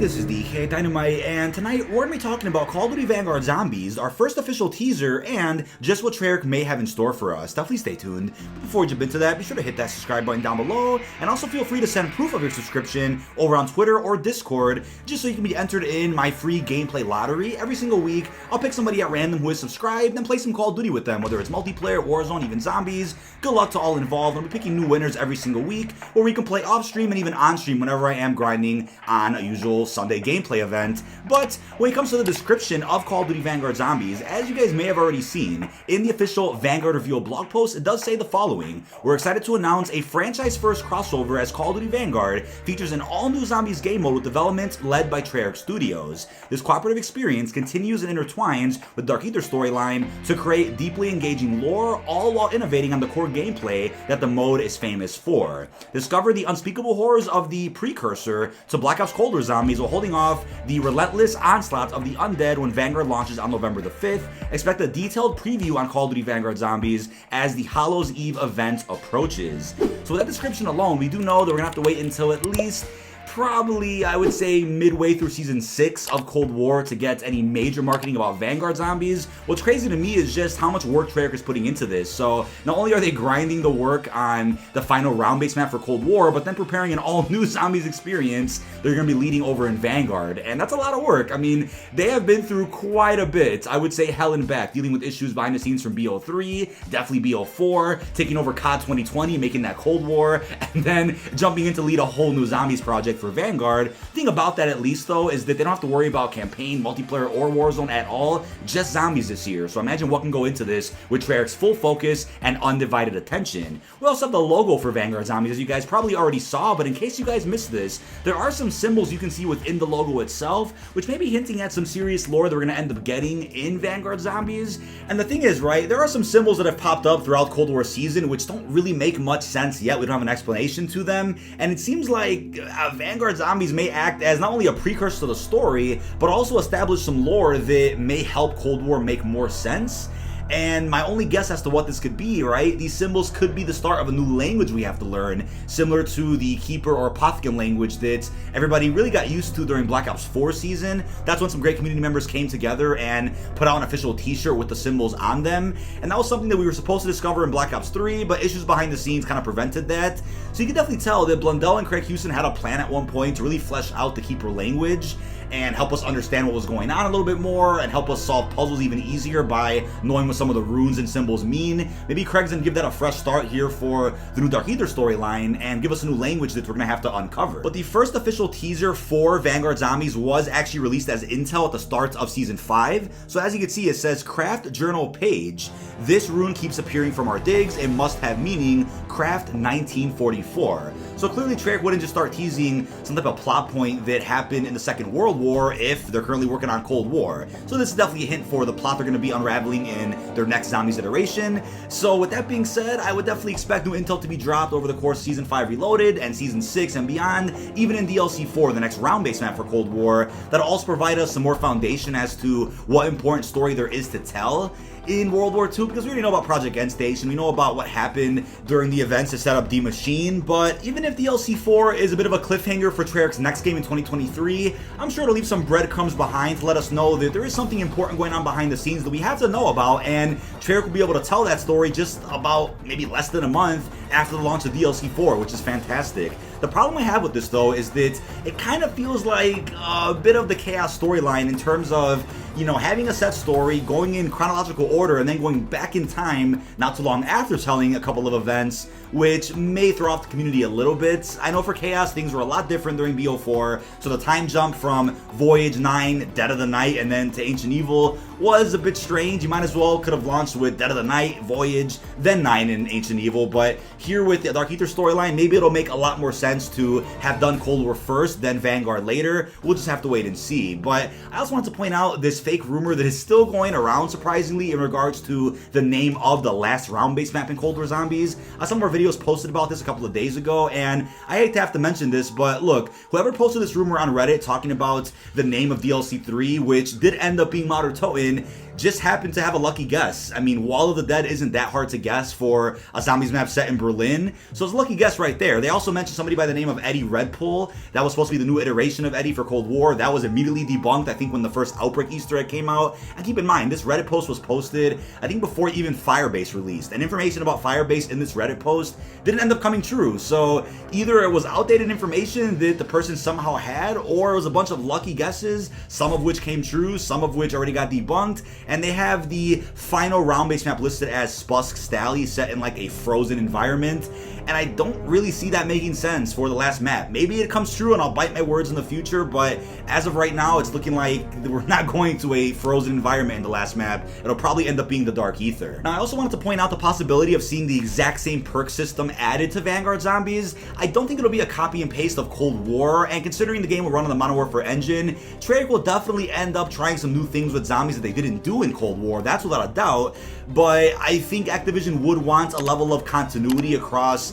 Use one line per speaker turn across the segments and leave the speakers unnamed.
this is dkdynamite, and tonight we're going to be talking about Call of Duty Vanguard Zombies, our first official teaser, and just what Treyarch may have in store for us. Definitely stay tuned. But before we jump into that, be sure to hit that subscribe button down below, and also feel free to send proof of your subscription over on Twitter or Discord, just so you can be entered in my free gameplay lottery. Every single week, I'll pick somebody at random who is subscribed and play some Call of Duty with them, whether it's multiplayer, Warzone, even zombies. Good luck to all involved. I'll be picking new winners every single week, where we can play off-stream and even on-stream whenever I am grinding on a usual Sunday gameplay event. But when it comes to the description of Call of Duty Vanguard Zombies, as you guys may have already seen, in the official Vanguard Reveal blog post, it does say the following: we're excited to announce a franchise-first crossover as Call of Duty Vanguard features an all-new Zombies game mode with development led by Treyarch Studios. This cooperative experience continues and intertwines with Dark Ether storyline to create deeply engaging lore, all while innovating on the core gameplay that the mode is famous for. Discover the unspeakable horrors of the precursor to Black Ops Cold War Zombies while holding off the relentless onslaught of the undead when Vanguard launches on November the 5th. Expect a detailed preview on Call of Duty Vanguard Zombies as the Hallows Eve event approaches. So with that description alone, we do know that we're gonna have to wait until at least probably, I would say, midway through Season 6 of Cold War to get any major marketing about Vanguard Zombies. What's crazy to me is just how much work Treyarch is putting into this. So not only are they grinding the work on the final round-based map for Cold War, but then preparing an all-new Zombies experience they're going to be leading over in Vanguard. And that's a lot of work. I mean, they have been through quite a bit. I would say hell and back, dealing with issues behind the scenes from BO3, definitely BO4, taking over COD 2020, making that Cold War, and then jumping in to lead a whole new Zombies project for Vanguard. The thing about that, at least though, is that they don't have to worry about campaign, multiplayer, or Warzone at all, just zombies this year. So imagine what can go into this with Treyarch's full focus and undivided attention. We also have the logo for Vanguard Zombies, as you guys probably already saw, but in case you guys missed this, there are some symbols you can see within the logo itself, which may be hinting at some serious lore that we're going to end up getting in Vanguard Zombies. And the thing is, right, there are some symbols that have popped up throughout Cold War season which don't really make much sense yet. We don't have an explanation to them, and it seems like Vanguard Zombies may act as not only a precursor to the story, but also establish some lore that may help Cold War make more sense. And my only guess as to what this could be, right? These symbols could be the start of a new language we have to learn, similar to the Keeper or Apothicon language that everybody really got used to during Black Ops 4 season. That's when some great community members came together and put out an official t-shirt with the symbols on them. And that was something that we were supposed to discover in Black Ops 3, but issues behind the scenes kind of prevented that. So you can definitely tell that Blundell and Craig Houston had a plan at one point to really flesh out the Keeper language and help us understand what was going on a little bit more, and help us solve puzzles even easier by knowing what some of the runes and symbols mean. Maybe Craig's gonna give that a fresh start here for the new Dark Ether storyline and give us a new language that we're gonna have to uncover. But the first official teaser for Vanguard Zombies was actually released as intel at the start of Season 5. So as you can see, it says, Craft Journal Page. This rune keeps appearing from our digs. It must have meaning. Craft 1944. So clearly Treyarch wouldn't just start teasing some type of plot point that happened in the Second World War if they're currently working on Cold War. So this is definitely a hint for the plot they're going to be unraveling in their next Zombies iteration. So with that being said, I would definitely expect new intel to be dropped over the course of Season 5 Reloaded and Season 6 and beyond, even in DLC 4, the next round-based map for Cold War. That'll also provide us some more foundation as to what important story there is to tell in World War II, because we already know about Project Endstation, we know about what happened during the events to set up D Machine. But even if DLC 4 is a bit of a cliffhanger for Treyarch's next game in 2023, I'm sure it'll leave some breadcrumbs behind to let us know that there is something important going on behind the scenes that we have to know about, and Treyarch will be able to tell that story just about maybe less than a month after the launch of DLC 4, which is fantastic. The problem I have with this, though, is that it kind of feels like a bit of the Chaos storyline in terms of, you know, having a set story, going in chronological order, and then going back in time not too long after telling a couple of events, which may throw off the community a little bit. I know for Chaos, things were a lot different during BO4, so the time jump from Voyage 9, Dead of the Night, and then to Ancient Evil was a bit strange. You might as well could have launched with Dead of the Night, Voyage, then 9 in Ancient Evil, but here with the Dark Ether storyline, maybe it'll make a lot more sense to have done Cold War first, then Vanguard later. We'll just have to wait and see. But I also wanted to point out this fake rumor that is still going around, surprisingly, in regards to the name of the last round-based map in Cold War Zombies. Some of our videos posted about this a couple of days ago, and I hate to have to mention this, but look, whoever posted this rumor on Reddit talking about the name of DLC 3, which did end up being Modern Toten, just happened to have a lucky guess. I mean, Wall of the Dead isn't that hard to guess for a zombies map set in Berlin, so it's a lucky guess right there. They also mentioned somebody by the name of Eddie Redpool. That was supposed to be the new iteration of Eddie for Cold War. That was immediately debunked, I think, when the first Outbreak Easter egg came out. And keep in mind, this Reddit post was posted, I think, before even Firebase released. And information about Firebase in this Reddit post didn't end up coming true. So either it was outdated information that the person somehow had, or it was a bunch of lucky guesses, some of which came true, some of which already got debunked. And they have the final round-based map listed as Spusk Stali, set in like a frozen environment. And I don't really see that making sense for the last map. Maybe it comes true and I'll bite my words in the future, but as of right now, it's looking like we're not going to a frozen environment in the last map. It'll probably end up being the Dark Ether. Now, I also wanted to point out the possibility of seeing the exact same perk system added to Vanguard Zombies. I don't think it'll be a copy and paste of Cold War, and considering the game will run on the Modern Warfare engine, Treyarch will definitely end up trying some new things with zombies that they didn't do in Cold War, that's without a doubt, but I think Activision would want a level of continuity across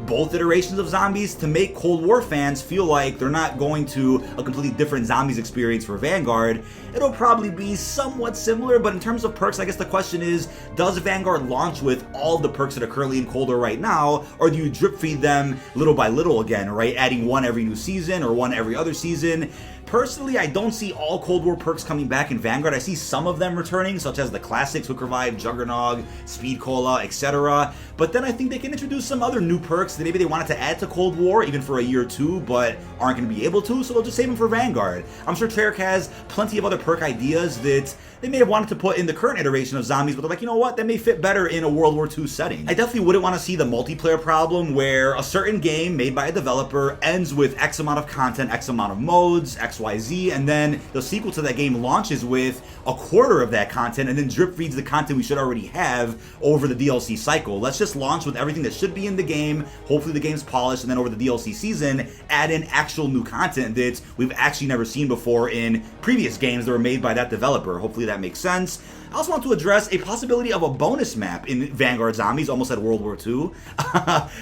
both iterations of zombies to make Cold War fans feel like they're not going to a completely different zombies experience for Vanguard. It'll probably be somewhat similar, but in terms of perks, I guess the question is, does Vanguard launch with all the perks that are currently in Cold War right now, or do you drip feed them little by little again, right? Adding one every new season or one every other season. Personally, I don't see all Cold War perks coming back in Vanguard. I see some of them returning, such as the classics, Hook Revive, Juggernog, Speed Cola, etc. But then I think they can introduce some other new perks that maybe they wanted to add to Cold War, even for a year or two, but aren't going to be able to, so they'll just save them for Vanguard. I'm sure Treyarch has plenty of other perk ideas that they may have wanted to put in the current iteration of zombies, but they're like, you know what, that may fit better in a World War II setting. I definitely wouldn't want to see the multiplayer problem where a certain game made by a developer ends with X amount of content, X amount of modes, XYZ, and then the sequel to that game launches with a quarter of that content and then drip feeds the content we should already have over the DLC cycle. Let's just launch with everything that should be in the game, hopefully the game's polished, and then over the DLC season, add in actual new content that we've actually never seen before in previous games that were made by that developer. Hopefully that makes sense. I also want to address a possibility of a bonus map in Vanguard Zombies, almost at World War II.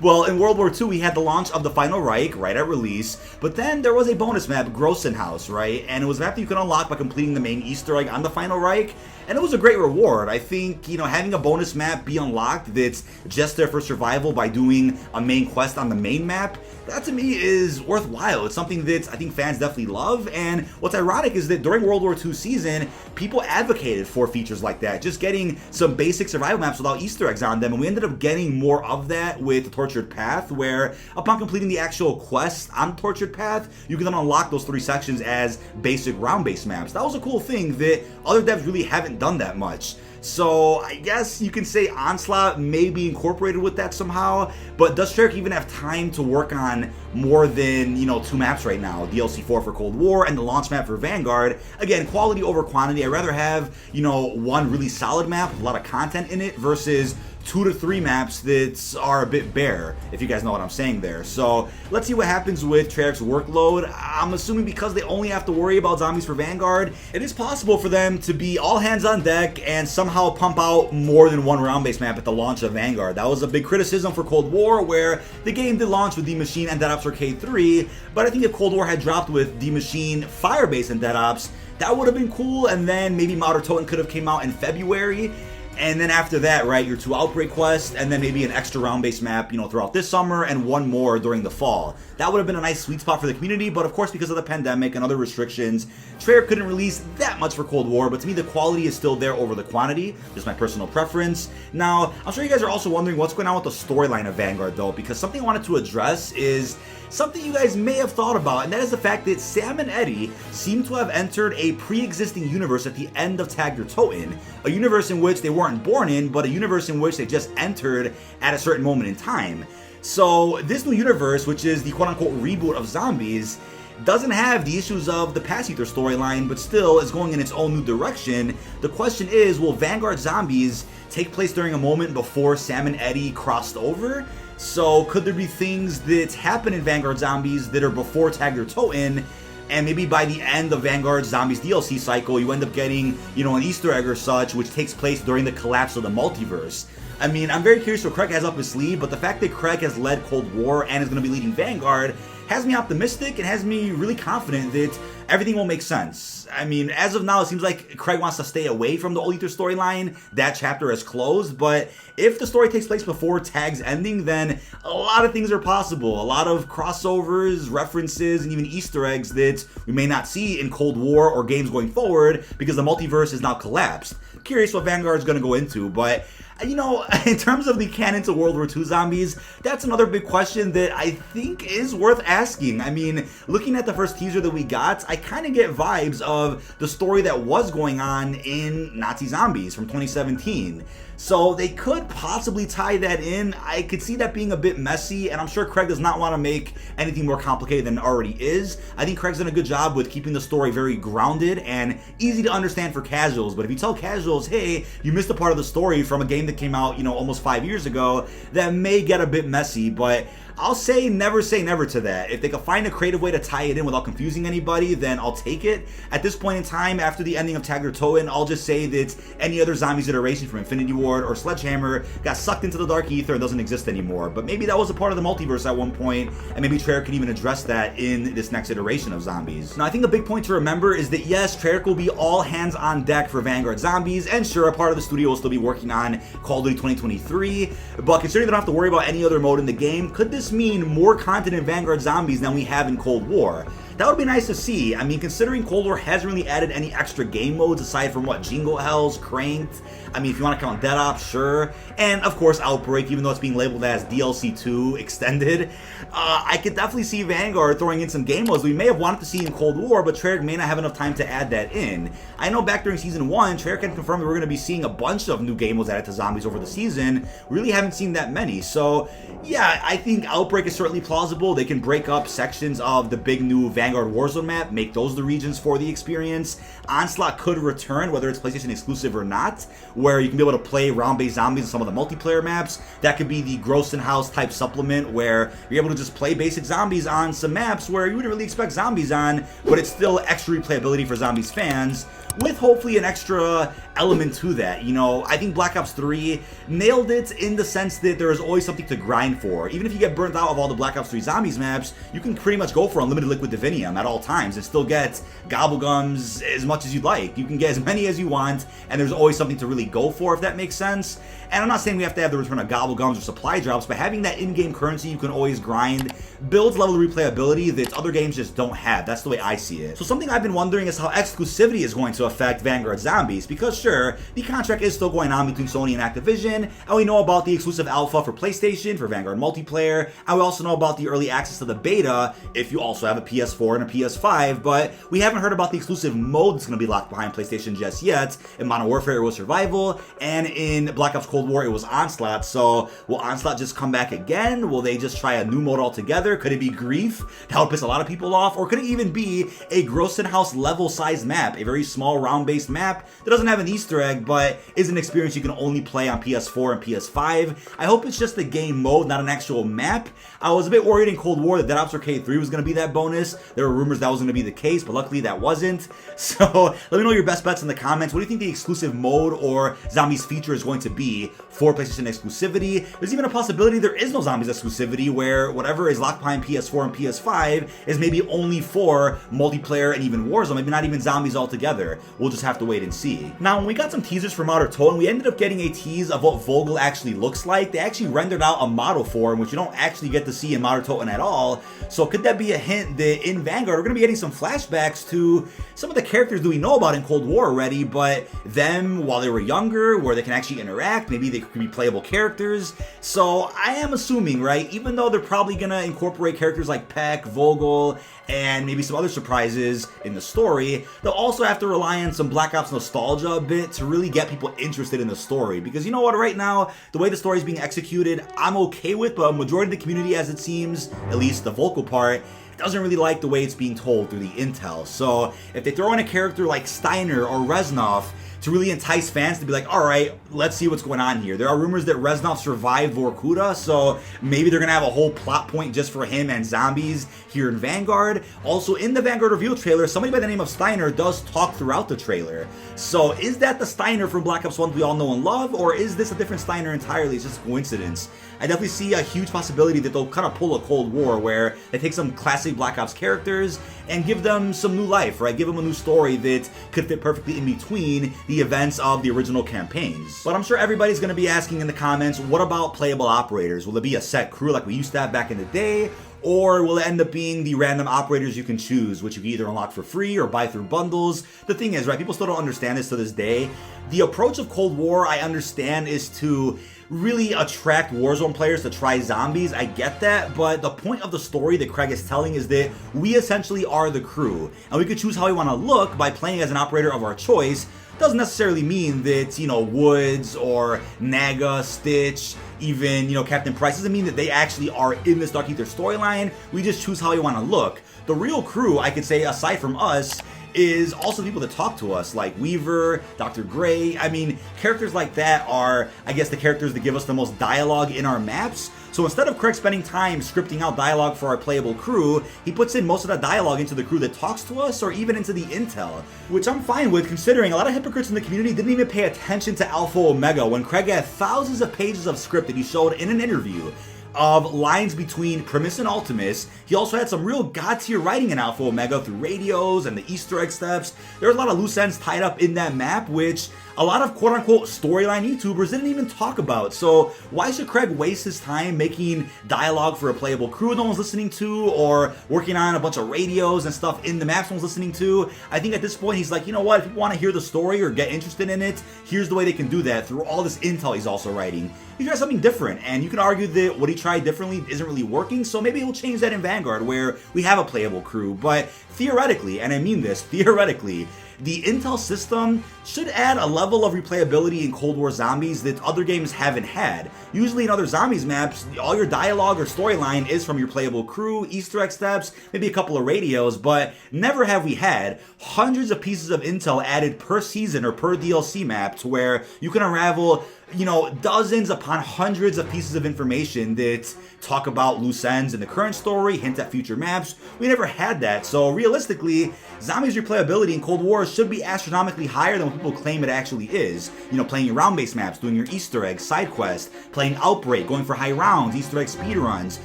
Well, in World War II, we had the launch of the Final Reich right at release, but then there was a bonus map, Grossenhaus, right? And it was a map that you could unlock by completing the main Easter egg on the Final Reich, and it was a great reward. I think, you know, having a bonus map be unlocked that's just there for survival by doing a main quest on the main map, that to me is worthwhile. It's something that I think fans definitely love, and what's ironic is that during World War II season, people advocated for features like that, just getting some basic survival maps without Easter eggs on them, and we ended up getting more of that with the Tortured Path, where upon completing the actual quest on Tortured Path, you can then unlock those 3 sections as basic round-based maps. That was a cool thing that other devs really haven't done that much. So I guess you can say Onslaught may be incorporated with that somehow, but does Treyarch even have time to work on more than, you know, 2 maps right now? DLC 4 for Cold War and the launch map for Vanguard. Again, quality over quantity. I'd rather have, you know, one really solid map with a lot of content in it versus 2 to 3 maps that are a bit bare, if you guys know what I'm saying there. So let's see what happens with Treyarch's workload. I'm assuming because they only have to worry about zombies for Vanguard, it is possible for them to be all hands on deck and somehow pump out more than one round-based map at the launch of Vanguard. That was a big criticism for Cold War, where the game did launch with The Machine and Dead Ops Arcade 3, but I think if Cold War had dropped with The Machine, Firebase, and Dead Ops, that would have been cool, and then maybe Mod or Toten could have came out in February. And then after that, right, your 2 Outbreak quests, and then maybe an extra round-based map, you know, throughout this summer, and one more during the fall. That would have been a nice sweet spot for the community, but of course, because of the pandemic and other restrictions, Treyarch couldn't release that much for Cold War, but to me, the quality is still there over the quantity, just my personal preference. Now, I'm sure you guys are also wondering what's going on with the storyline of Vanguard, though, because something I wanted to address is something you guys may have thought about, and that is the fact that Sam and Eddie seem to have entered a pre-existing universe at the end of Tag Your Toten, a universe in which they weren't born in, but a universe in which they just entered at a certain moment in time. So this new universe, which is the quote-unquote reboot of zombies, doesn't have the issues of the Pass Ether storyline, but still is going in its own new direction. The question is, will Vanguard Zombies take place during a moment before Sam and Eddie crossed over? So could there be things that happen in Vanguard Zombies that are before Tag Your Toten, and maybe by the end of Vanguard Zombies DLC cycle, you end up getting, you know, an Easter egg or such, which takes place during the collapse of the multiverse? I mean, I'm very curious what Craig has up his sleeve, but the fact that Craig has led Cold War and is going to be leading Vanguard has me optimistic and has me really confident that everything will make sense. I mean, as of now, it seems like Craig wants to stay away from the Old Ether storyline. That chapter is closed, but if the story takes place before Tag's ending, then a lot of things are possible. A lot of crossovers, references, and even Easter eggs that we may not see in Cold War or games going forward because the multiverse is now collapsed. Curious what Vanguard's going to go into, but you know, in terms of the canon to World War II zombies, that's another big question that I think is worth asking. I mean, looking at the first teaser that we got, I kind of get vibes of the story that was going on in Nazi Zombies from 2017. So they could possibly tie that in. I could see that being a bit messy, and I'm sure Craig does not want to make anything more complicated than it already is. I think Craig's done a good job with keeping the story very grounded and easy to understand for casuals. But if you tell casuals, hey, you missed a part of the story from a game that came out, you know, almost 5 years ago, that may get a bit messy. But I'll say never to that. If they can find a creative way to tie it in without confusing anybody, then I'll take it. At this point in time, after the ending of Tag or Toten, I'll just say that any other Zombies iteration from Infinity Ward or Sledgehammer got sucked into the Dark Ether and doesn't exist anymore. But maybe that was a part of the multiverse at one point, and maybe Treyarch can even address that in this next iteration of Zombies. Now, I think a big point to remember is that yes, Treyarch will be all hands on deck for Vanguard Zombies, and sure, a part of the studio will still be working on Call of Duty 2023, but considering they don't have to worry about any other mode in the game, could this mean more content in Vanguard Zombies than we have in Cold War? That would be nice to see. I mean, considering Cold War hasn't really added any extra game modes aside from what, Jingle Hells, Cranked, I mean, if you want to count Dead Ops, sure, and of course Outbreak, even though it's being labeled as DLC 2 Extended, I could definitely see Vanguard throwing in some game modes we may have wanted to see in Cold War, but Treyarch may not have enough time to add that in. I know back during Season 1, Treyarch had confirmed that we're going to be seeing a bunch of new game modes added to Zombies over the season. We really haven't seen that many, so yeah, I think Outbreak is certainly plausible. They can break up sections of the big new Vanguard Warzone map, make those the regions for the experience. Onslaught could return, whether it's PlayStation exclusive or not, where you can be able to play round-based zombies on some of the multiplayer maps. That could be the Grossen House type supplement where you're able to just play basic zombies on some maps where you wouldn't really expect zombies on, but it's still extra replayability for Zombies fans, with hopefully an extra element to that. You know, I think Black Ops 3 nailed it in the sense that there is always something to grind for. Even if you get burnt out of all the Black Ops 3 Zombies maps, you can pretty much go for unlimited liquid divinium at all times and still get gobblegums as much as you'd like. You can get as many as you want, and there's always something to really go for, if that makes sense. And I'm not saying we have to have the return of gobblegums or supply drops, but having that in-game currency you can always grind builds level of replayability that other games just don't have. That's the way I see it. So something I've been wondering is how exclusivity is going to affect Vanguard Zombies, because sure, the contract is still going on between Sony and Activision, and we know about the exclusive alpha for PlayStation for Vanguard multiplayer, and we also know about the early access to the beta if you also have a PS4 and a PS5, but we haven't heard about the exclusive mode that's going to be locked behind PlayStation just yet. In Modern Warfare it was Survival, and in Black Ops Cold War it was Onslaught. So will Onslaught just come back again? Will they just try a new mode altogether? Could it be Grief? That would piss a lot of people off, or could it even be a Grossen House level sized map, a very small round based map that doesn't have an Easter egg but is an experience you can only play on PS4 and PS5. I hope it's just the game mode, not an actual map. I was a bit worried in Cold War that Dead Ops Arcade 3 was going to be that bonus. There were rumors that was going to be the case, but luckily that wasn't. So let me know your best bets in the comments. What do you think the exclusive mode or Zombies feature is going to be for PlayStation exclusivity? There's even a possibility there is no Zombies exclusivity, where whatever is locked behind PS4 and PS5 is maybe only for multiplayer and even Warzone, maybe not even Zombies altogether. We'll just have to wait and see. Now, when we got some teasers from Outer Toten, we ended up getting a tease of what Vogel actually looks like. They actually rendered out a model for him, which you don't actually get to see in Outer Toten at all. So could that be a hint that in Vanguard we're going to be getting some flashbacks to some of the characters that we know about in Cold War already, but them while they were younger, where they can actually interact, maybe they could be playable characters. So I am assuming, right, even though they're probably going to incorporate characters like Peck, Vogel, and maybe some other surprises in the story, they'll also have to rely on some Black Ops nostalgia a bit to really get people interested in the story. Because you know what, right now, the way the story is being executed, I'm okay with, but a majority of the community, as it seems, at least the vocal part, doesn't really like the way it's being told through the intel. So if they throw in a character like Steiner or Reznov to really entice fans to be like, alright, let's see what's going on here. There are rumors that Reznov survived Vorkuta, so maybe they're going to have a whole plot point just for him and zombies here in Vanguard. Also, in the Vanguard reveal trailer, somebody by the name of Steiner does talk throughout the trailer. So is that the Steiner from Black Ops 1 we all know and love, or is this a different Steiner entirely? It's just a coincidence. I definitely see a huge possibility that they'll kind of pull a Cold War where they take some classic Black Ops characters and give them some new life, right? Give them a new story that could fit perfectly in between the events of the original campaigns. But I'm sure everybody's going to be asking in the comments, what about playable operators? Will it be a set crew like we used to have back in the day? Or will it end up being the random operators you can choose, which you can either unlock for free or buy through bundles? The thing is, right, people still don't understand this to this day. The approach of Cold War, I understand, is to really attract Warzone players to try zombies. I get that, but the point of the story that Craig is telling is that we essentially are the crew, and we could choose how we want to look by playing as an operator of our choice. Doesn't necessarily mean that, you know, Woods or Naga, Stitch, even, you know, Captain Price, doesn't mean that they actually are in this Dark Ether storyline. We just choose how we want to look. The real crew, I could say, aside from us, is also people that talk to us, like Weaver, Dr. Gray. I mean, characters like that are, I guess, the characters that give us the most dialogue in our maps. So instead of Craig spending time scripting out dialogue for our playable crew, he puts in most of that dialogue into the crew that talks to us, or even into the intel, which I'm fine with, considering a lot of hypocrites in the community didn't even pay attention to Alpha Omega when Craig had thousands of pages of script that he showed in an interview of lines between Primus and Ultimus. He also had some real god-tier writing in Alpha Omega through radios and the Easter egg steps. There was a lot of loose ends tied up in that map, which a lot of quote-unquote storyline YouTubers didn't even talk about. So why should Craig waste his time making dialogue for a playable crew no one's listening to, or working on a bunch of radios and stuff in the maps no one's listening to? I think at this point he's like, you know what, if people want to hear the story or get interested in it, here's the way they can do that through all this intel he's also writing. He tried something different, and you can argue that what he tried differently isn't really working, so maybe he'll change that in Vanguard where we have a playable crew. But theoretically, and I mean this, theoretically, the intel system should add a level of replayability in Cold War Zombies that other games haven't had. Usually in other Zombies maps, all your dialogue or storyline is from your playable crew, Easter egg steps, maybe a couple of radios, but never have we had hundreds of pieces of intel added per season or per DLC map to where you can unravel, you know, dozens upon hundreds of pieces of information that talk about loose ends in the current story, hint at future maps. We never had that, so realistically, Zombies replayability in Cold War should be astronomically higher than what people claim it actually is. You know, playing your round-based maps, doing your Easter eggs, side quests, playing Outbreak, going for high rounds, Easter egg speedruns,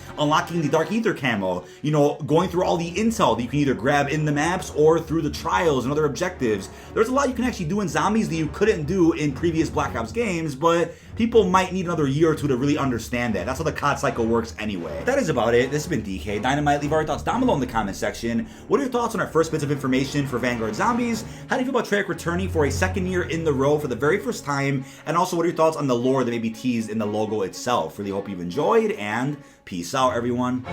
unlocking the Dark Ether camo, you know, going through all the intel that you can either grab in the maps or through the trials and other objectives. There's a lot you can actually do in Zombies that you couldn't do in previous Black Ops games, but people might need another year or two to really understand that. That's how the COD cycle works anyway. But that is about it. This has been dkdynamite. Leave our thoughts down below in the comment section. What are your thoughts on our first bits of information for Vanguard Zombies? How do you feel about Treyarch returning for a second year in the row for the very first time? And also, what are your thoughts on the lore that may be teased in the logo itself? Really hope you've enjoyed, and peace out, everyone.